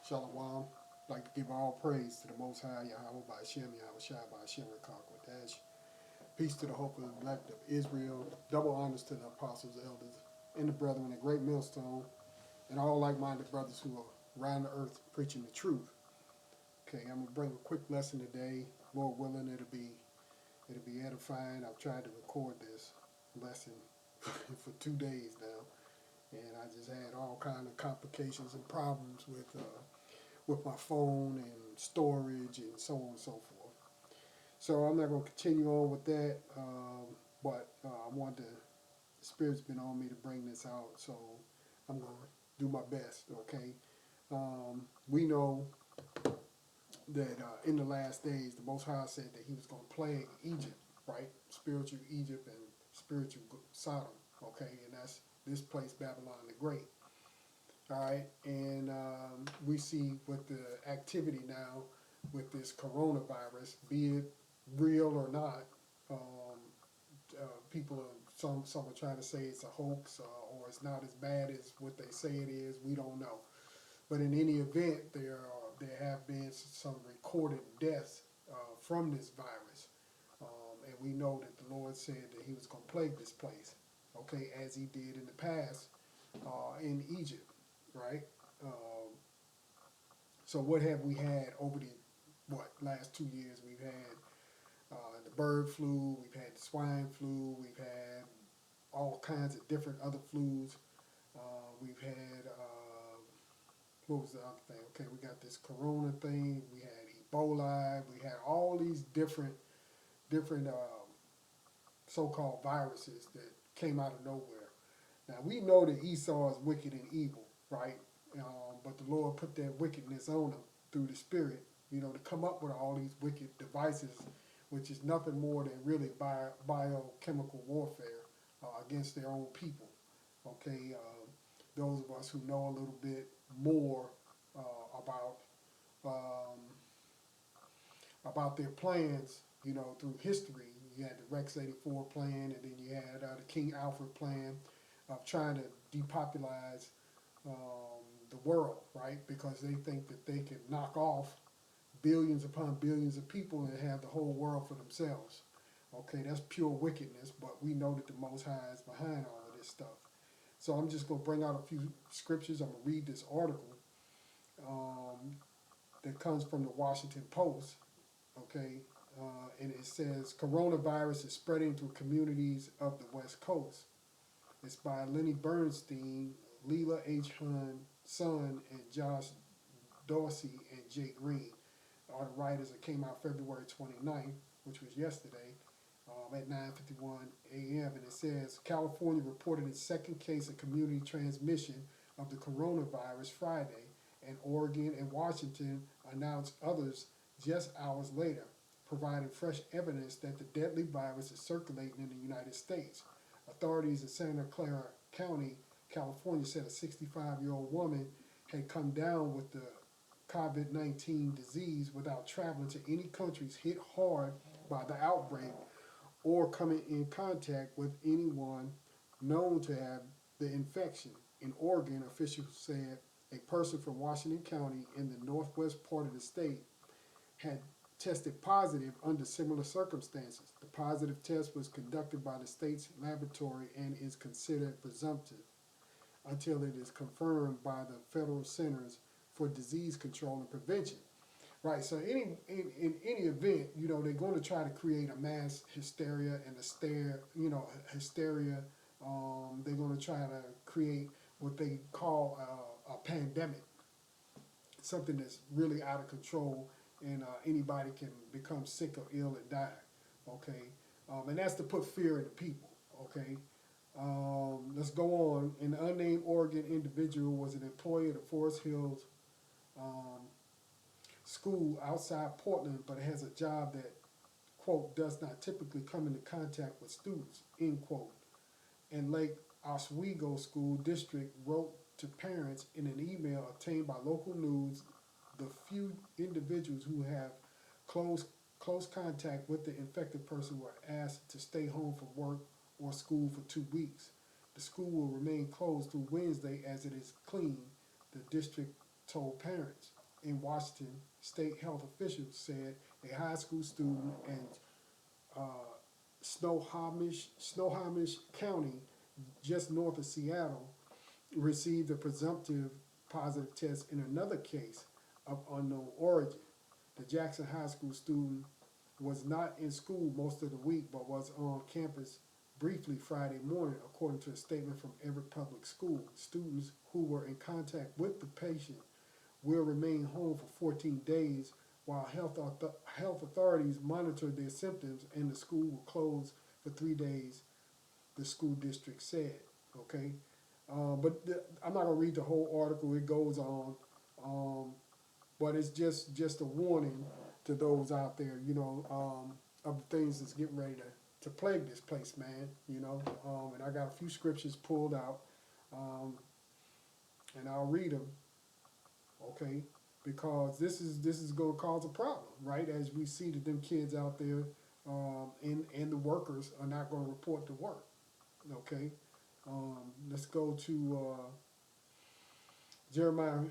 Shalom. I'd like to give all praise to the Most High, Yahweh by Hashem, Yahweh Shai by Hashem, Dash. Peace to the hope of the elect of Israel. Double honors to the apostles, elders, and the brethren, the great millstone, and all like-minded brothers who are around the earth preaching the truth. Okay, I'm gonna bring a quick lesson today. Lord willing, it'll be edifying. I've tried to record this lesson for 2 days now, and I just had all kind of complications and problems with my phone and storage and so on and so forth. So I'm not going to continue on with that, but I want to, the Spirit's been on me to bring this out, so I'm going to do my best, okay? We know that in the last days, the Most High said that he was going to plague Egypt, right? Spiritual Egypt and spiritual Sodom, okay? And that's this place, Babylon the Great. All right, and we see with the activity now with this coronavirus, be it real or not, people some are trying to say it's a hoax or it's not as bad as what they say it is. We don't know, but in any event, there have been some recorded deaths from this virus, and we know that the Lord said that He was going to plague this place, okay, as He did in the past in Egypt. Right? So what have we had over the last 2 years? We've had the bird flu, we've had the swine flu, we've had all kinds of different other flus. We've had what was the other thing? Okay, we got this corona thing. We had Ebola. We had all these different so-called viruses that came out of nowhere. Now we know that Esau is wicked and evil, right? But the Lord put that wickedness on them through the Spirit, to come up with all these wicked devices, which is nothing more than really biochemical warfare against their own people. Okay, those of us who know a little bit more um, about their plans, through history. You had the Rex 84 plan, and then you had the King Alfred plan of trying to depopulize the world, right? Because they think that they can knock off billions upon billions of people and have the whole world for themselves. Okay, that's pure wickedness, but we know that the Most High is behind all of this stuff. So I'm just going to bring out a few scriptures. I'm going to read this article that comes from the Washington Post, okay? And it says, coronavirus is spreading through communities of the West Coast. It's by Lenny Bernstein, Leela H. Hun, Son, and Josh Dorsey and Jay Green are the writers that came out February 29th, which was yesterday, at 9:51 a.m. And it says, California reported its second case of community transmission of the coronavirus Friday, and Oregon and Washington announced others just hours later, providing fresh evidence that the deadly virus is circulating in the United States. Authorities in Santa Clara County, California, said a 65-year-old woman had come down with the COVID-19 disease without traveling to any countries hit hard by the outbreak or coming in contact with anyone known to have the infection. In Oregon, officials said a person from Washington County in the northwest part of the state had tested positive under similar circumstances. The positive test was conducted by the state's laboratory and is considered presumptive until it is confirmed by the Federal Centers for Disease Control and Prevention. Right, so in any event, they're going to try to create a mass hysteria and hysteria. They're going to try to create what they call a pandemic, something that's really out of control, and anybody can become sick or ill and die. Okay, and that's to put fear in the people. Okay, let's go on. An unnamed Oregon individual was an employee of the Forest Hills school outside Portland, but has a job that, quote, does not typically come into contact with students, end quote. And Lake Oswego School District wrote to parents in an email obtained by local news the few individuals who have close contact with the infected person were asked to stay home from work or school for 2 weeks. The school will remain closed through Wednesday as it is cleaned, the district told parents. In Washington, state health officials said a high school student in uh, Snohomish County, just north of Seattle, received a presumptive positive test in another case of unknown origin. The Jackson High School student was not in school most of the week but was on campus briefly Friday morning, according to a statement from Everett Public School. Students who were in contact with the patient will remain home for 14 days while health authorities monitor their symptoms, and the school will close for 3 days, the school district said. Okay? I'm not going to read the whole article, it goes on. But it's just a warning to those out there, of the things that's getting ready to plague this place, man. And I got a few scriptures pulled out, and I'll read them, okay? Because this is going to cause a problem, right? As we see that them kids out there, and the workers are not going to report to work, okay? Let's go to Jeremiah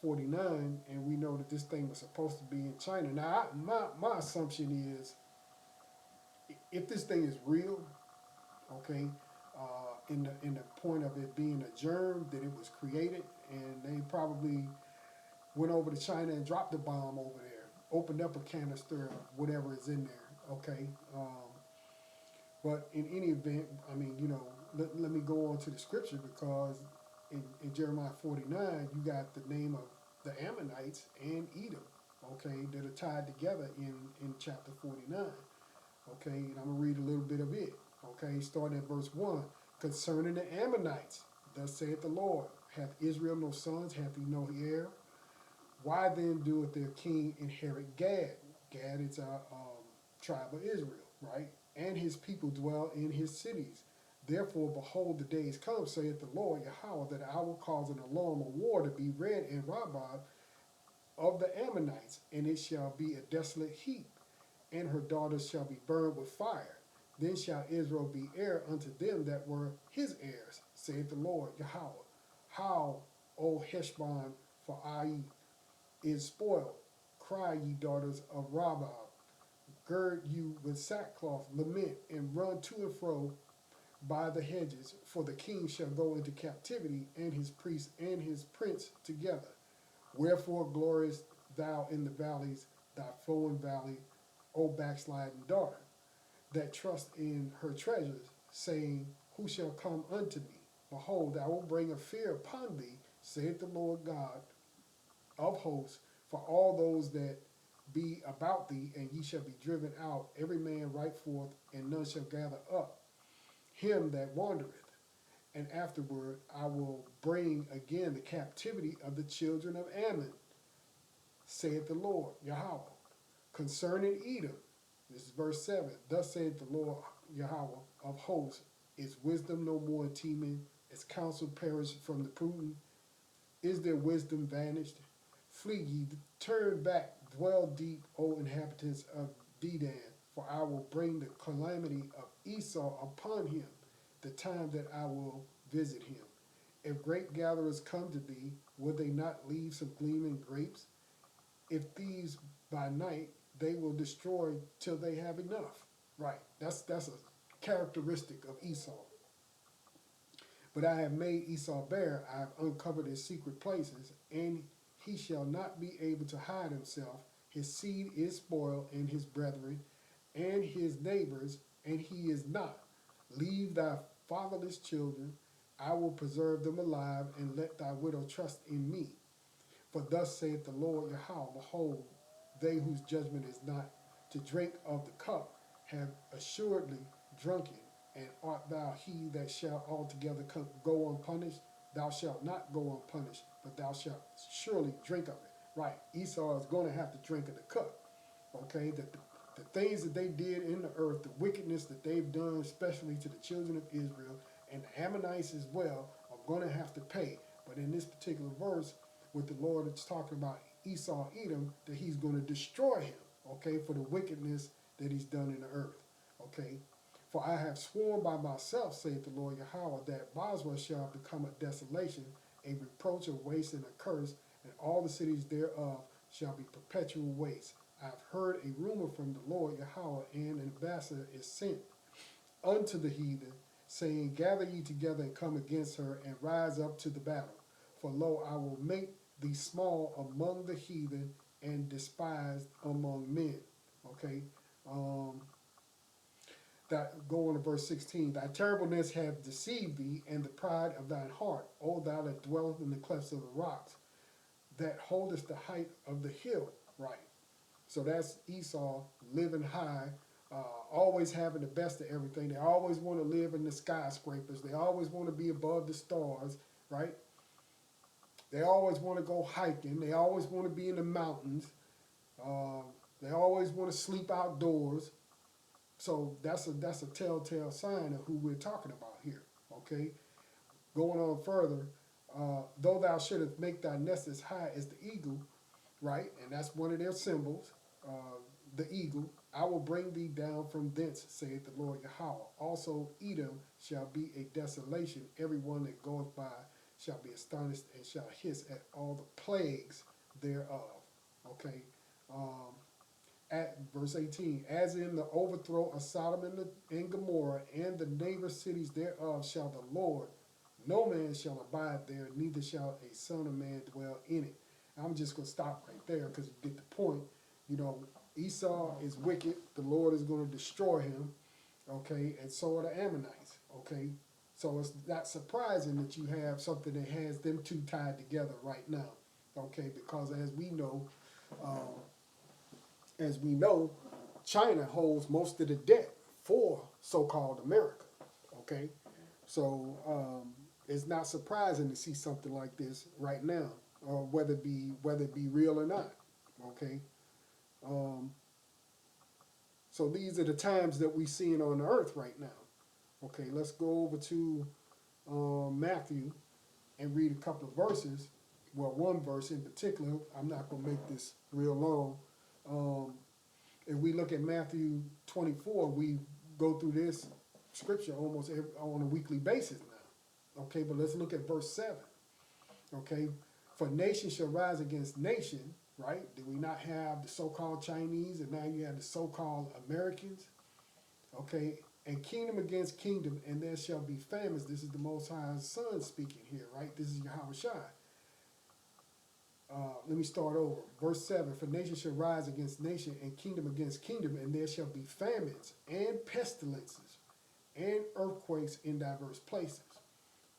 49, and we know that this thing was supposed to be in China. Now, my assumption is, if this thing is real, okay, in the point of it being a germ, that it was created, and they probably went over to China and dropped the bomb over there, opened up a canister of whatever is in there, okay. But in any event, I mean, let me go on to the scripture, because in Jeremiah 49, you got the name of the Ammonites and Edom, okay, that are tied together in chapter 49, okay, and I'm going to read a little bit of it, okay, starting at verse 1. Concerning the Ammonites, thus saith the Lord, hath Israel no sons, hath he no heir? Why then doeth their king inherit Gad? Gad is a tribe of Israel, right? And his people dwell in his cities. Therefore, behold, the days come, saith the Lord Yahweh, that I will cause an alarm of war to be read in Rabbah of the Ammonites, and it shall be a desolate heap, and her daughters shall be burned with fire. Then shall Israel be heir unto them that were his heirs, saith the Lord Yahweh. How, O Heshbon, for Ai is spoiled. Cry, ye daughters of Rabbah. Gird you with sackcloth, lament, and run to and fro by the hedges, for the king shall go into captivity, and his priest and his prince together. Wherefore gloriest thou in the valleys, thy flowing valley, O backsliding daughter, that trust in her treasures, saying, who shall come unto me? Behold, I will bring a fear upon thee, saith the Lord God of hosts, for all those that be about thee, and ye shall be driven out, every man right forth, and none shall gather up him that wandereth. And afterward I will bring again the captivity of the children of Ammon, saith the Lord Yahweh. Concerning Edom, this is verse 7, thus saith the Lord Yahweh of hosts, is wisdom no more in Teman? Is counsel perished from the prudent? Is their wisdom vanished? Flee ye, turn back, dwell deep, O inhabitants of Dedan, for I will bring the calamity of Esau upon him, the time that I will visit him. If grape gatherers come to thee, will they not leave some gleaming grapes? If thieves by night, they will destroy till they have enough. Right, that's a characteristic of Esau. But I have made Esau bare, I have uncovered his secret places, and he shall not be able to hide himself. His seed is spoiled, and his brethren, and his neighbors, and he is not. Leave thy fatherless children, I will preserve them alive, and let thy widow trust in me. For thus saith the Lord Yahweh, behold, they whose judgment is not to drink of the cup have assuredly drunken, and art thou he that shall altogether go unpunished? Thou shalt not go unpunished, but thou shalt surely drink of it. Right, Esau is going to have to drink of the cup. Okay, the things that they did in the earth, the wickedness that they've done, especially to the children of Israel, and the Ammonites as well, are going to have to pay. But in this particular verse, with the Lord, it's talking about Esau, Edom, that he's going to destroy him, okay, for the wickedness that he's done in the earth, okay. For I have sworn by myself, saith the Lord Yahweh, that Basra shall become a desolation, a reproach, a waste, and a curse, and all the cities thereof shall be perpetual waste. I have heard a rumor from the Lord Yahweh, and an ambassador is sent unto the heathen, saying, gather ye together and come against her, and rise up to the battle. For lo, I will make thee small among the heathen, and despised among men. Okay, that go on to verse 16. Thy terribleness hath deceived thee, and the pride of thine heart, O thou that dwellest in the clefts of the rocks, that holdest the height of the hill. Right. So that's Esau living high, always having the best of everything. They always want to live in the skyscrapers. They always want to be above the stars, right? They always want to go hiking. They always want to be in the mountains. They always want to sleep outdoors. So that's a telltale sign of who we're talking about here. Okay, going on further, though thou shouldest make thy nest as high as the eagle, right? And that's one of their symbols, the eagle. I will bring thee down from thence, saith the Lord Yahweh. Also Edom shall be a desolation. Every one that goeth by shall be astonished and shall hiss at all the plagues thereof. Okay. At verse 18, as in the overthrow of Sodom and Gomorrah and the neighbor cities thereof shall the Lord, no man shall abide there, neither shall a son of man dwell in it. I'm just going to stop right there because you get the point. You know, Esau is wicked. The Lord is going to destroy him. Okay, and so are the Ammonites. Okay, so it's not surprising that you have something that has them two tied together right now. Okay, because as we know, China holds most of the debt for so-called America. Okay, so it's not surprising to see something like this right now, whether it be real or not. Okay, so these are the times that we're seeing on the earth right now. Okay, let's go over to Matthew and read a couple of verses. Well, one verse in particular. I'm not going to make this real long. If we look at Matthew 24, we go through this scripture almost on a weekly basis now. Okay, but let's look at verse 7. Okay, for nation shall rise against nation, right? Did we not have the so-called Chinese, and now you have the so-called Americans? Okay, and kingdom against kingdom, and there shall be famines. This is the Most High's Son speaking here, right? This is Yahweh Shai. Let me start over. Verse 7, for nation shall rise against nation, and kingdom against kingdom, and there shall be famines, and pestilences, and earthquakes in diverse places.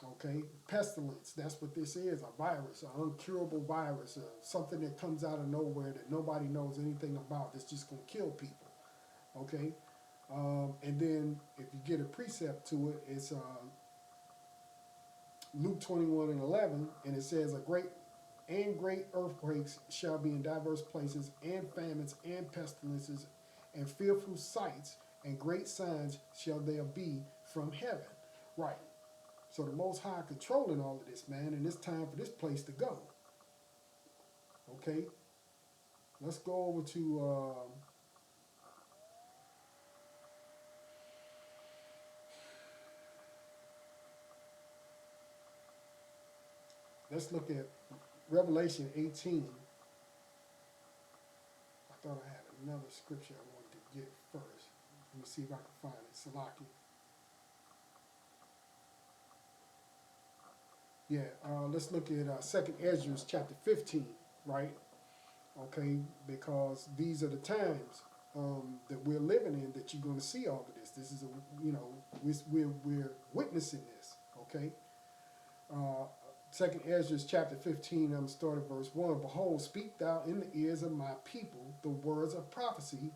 Okay, pestilence, that's what this is, a virus, an uncurable virus, something that comes out of nowhere that nobody knows anything about, that's just going to kill people. Okay, and then if you get a precept to it, it's Luke 21 and 11, and it says, great earthquakes shall be in diverse places, and famines, and pestilences, and fearful sights, and great signs shall there be from heaven. Right. So the Most High controlling all of this, man, and it's time for this place to go. Okay. Let's go over to let's look at Revelation 18. I thought I had another scripture I wanted to get first. Let me see if I can find it. Salaki. Yeah, let's look at 2nd Ezra chapter 15, right? Okay, because these are the times that we're living in that you're going to see all of this. This is we're witnessing this. Okay, 2nd Ezra chapter 15. I'm going to start at verse 1. Behold, speak thou in the ears of my people the words of prophecy,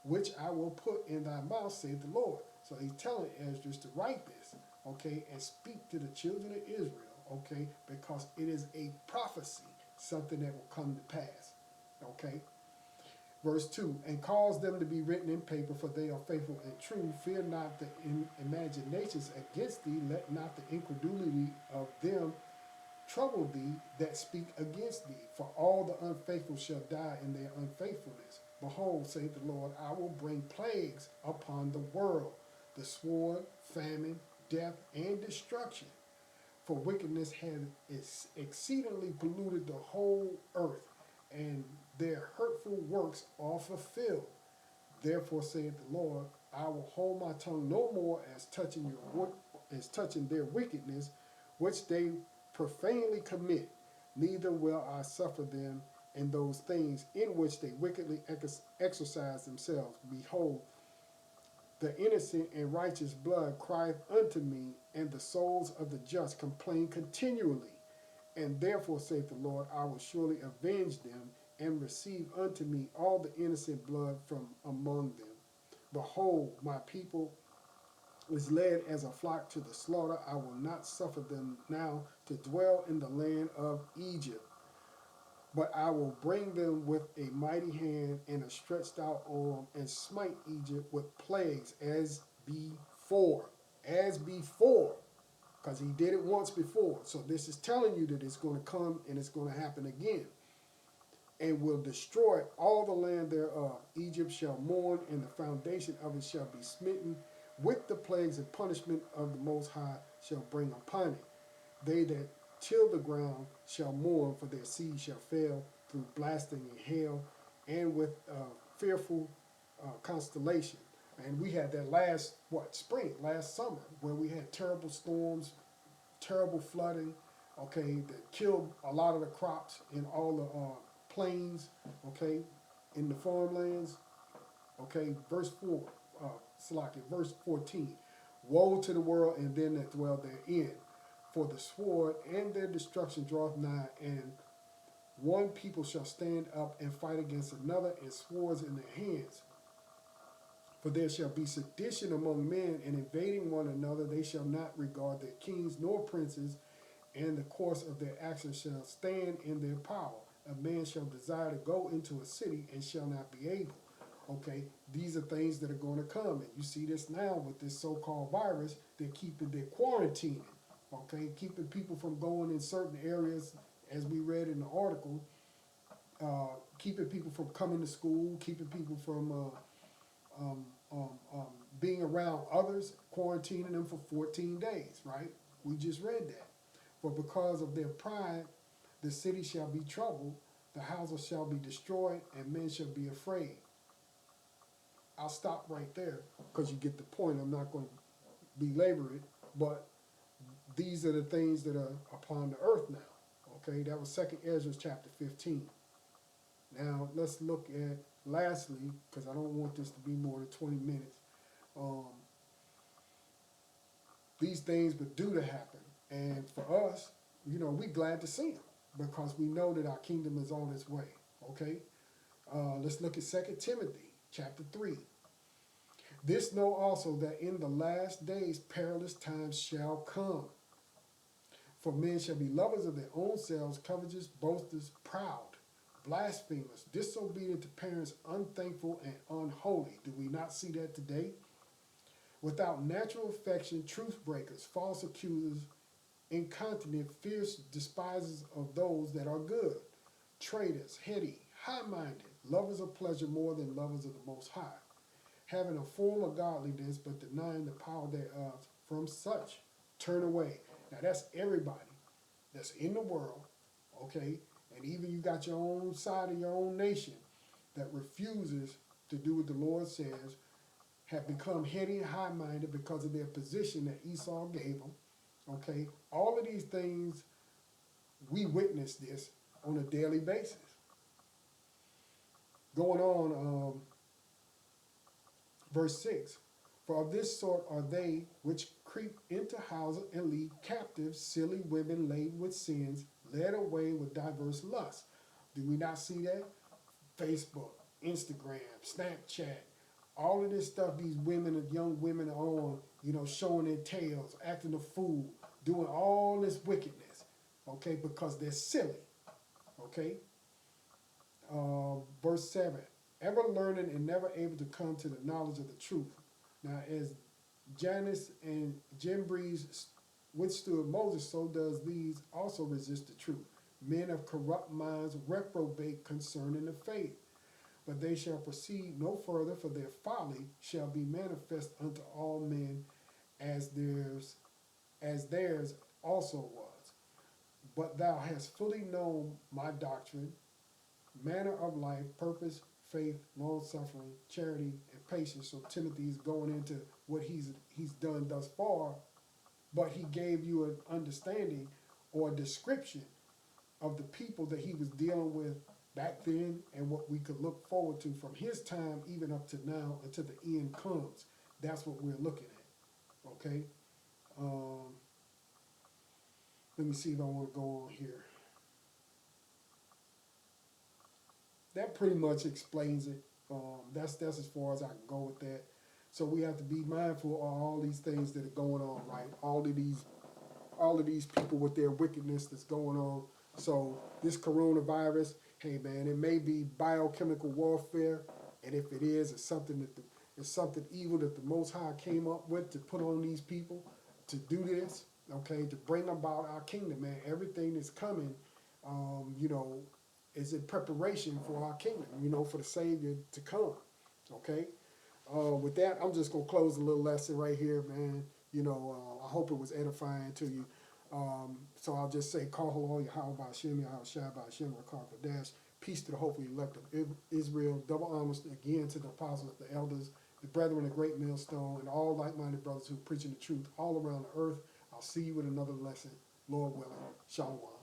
which I will put in thy mouth, saith the Lord. So he's telling Ezra to write this, okay, and speak to the children of Israel, okay, because it is a prophecy, something that will come to pass, okay. Verse 2, and cause them to be written in paper, for they are faithful and true. Fear not the imaginations against thee, let not the incredulity of them trouble thee that speak against thee. For all the unfaithful shall die in their unfaithfulness. Behold, saith the Lord, I will bring plagues upon the world, the sword, famine, death, and destruction. for wickedness had exceedingly polluted the whole earth, and their hurtful works are fulfilled. Therefore saith the Lord, I will hold my tongue no more as touching their wickedness, which they profanely commit, neither will I suffer them in those things in which they wickedly exercise themselves. Behold, the innocent and righteous blood crieth unto me, and the souls of the just complain continually. And therefore, saith the Lord, I will surely avenge them, and receive unto me all the innocent blood from among them. Behold, my people is led as a flock to the slaughter. I will not suffer them now to dwell in the land of Egypt, but I will bring them with a mighty hand and a stretched out arm, and smite Egypt with plagues as before. As before. Because he did it once before. So this is telling you that it's going to come and it's going to happen again. And will destroy all the land thereof. Egypt shall mourn, and the foundation of it shall be smitten with the plagues and punishment of the Most High shall bring upon it. They that till the ground shall mourn, for their seed shall fail through blasting and hail, and with fearful constellation. And we had that last summer, where we had terrible storms, terrible flooding, okay, that killed a lot of the crops in all the plains, okay, in the farmlands, okay. Verse 4, verse 14. Woe to the world and them that dwell therein, for the sword and their destruction draweth nigh, and one people shall stand up and fight against another, and swords in their hands. For there shall be sedition among men, and invading one another, they shall not regard their kings nor princes, and the course of their actions shall stand in their power. A man shall desire to go into a city and shall not be able. Okay, these are things that are going to come, and you see this now with this so-called virus. They're quarantining, okay, keeping people from going in certain areas, as we read in the article, keeping people from coming to school, keeping people from being around others, quarantining them for 14 days, right? We just read that. For because of their pride, the city shall be troubled, the houses shall be destroyed, and men shall be afraid. I'll stop right there because you get the point. I'm not going to belabor it, but these are the things that are upon the earth now. Okay, that was 2nd Ezra chapter 15. Now let's look at, lastly, because I don't want this to be more than 20 minutes, these things were due to happen. And for us, we glad to see them because we know that our kingdom is on its way. Okay, let's look at 2 Timothy chapter 3. This know also that in the last days perilous times shall come. For men shall be lovers of their own selves, covetous, boasters, proud, blasphemers, disobedient to parents, unthankful, and unholy. Do we not see that today? Without natural affection, truth breakers, false accusers, incontinent, fierce despisers of those that are good, traitors, heady, high-minded, lovers of pleasure more than lovers of the Most High, having a form of godliness, but denying the power thereof. From such turn away. Now that's everybody that's in the world, okay? And even you got your own side of your own nation that refuses to do what the Lord says, have become heady and high-minded because of their position that Esau gave them, okay? All of these things, we witness this on a daily basis. Going on, verse 6. For of this sort are they which creep into houses and lead captive silly women laden with sins, led away with diverse lusts. Do we not see that? Facebook, Instagram, Snapchat, all of this stuff these women and young women are on, showing their tails, acting a fool, doing all this wickedness, okay, because they're silly, okay? Verse 7, ever learning and never able to come to the knowledge of the truth. Now, as Jannes and Jambres withstood Moses, so does these also resist the truth. Men of corrupt minds reprobate concerning the faith. But they shall proceed no further, for their folly shall be manifest unto all men, as theirs also was. But thou hast fully known my doctrine, manner of life, purpose, faith, long suffering, charity, and patience. So Timothy's going into what he's done thus far, but he gave you an understanding or a description of the people that he was dealing with back then and what we could look forward to from his time even up to now until the end comes. That's what we're looking at. Okay? Um, let me see if I want to go on here. That pretty much explains it. That's as far as I can go with that. So we have to be mindful of all these things that are going on, right? All of these people with their wickedness that's going on. So this coronavirus, hey man, it may be biochemical warfare, and if it is, it's something evil that the Most High came up with to put on these people to do this, okay, to bring about our kingdom, man. Everything that's coming, you know, is in preparation for our kingdom, you know, for the Savior to come, okay. With that, I'm just gonna close a little lesson right here, man. You know, I hope it was edifying to you. So I'll just say, call hello, Yahweh Hashem, Yahweh Shai Hashem, Rakar Dash. Peace to the hopefully elect of Israel. Double honors again to the apostles, the elders, the brethren, the great millstone, and all like-minded brothers who are preaching the truth all around the earth. I'll see you with another lesson, Lord willing. Shalom.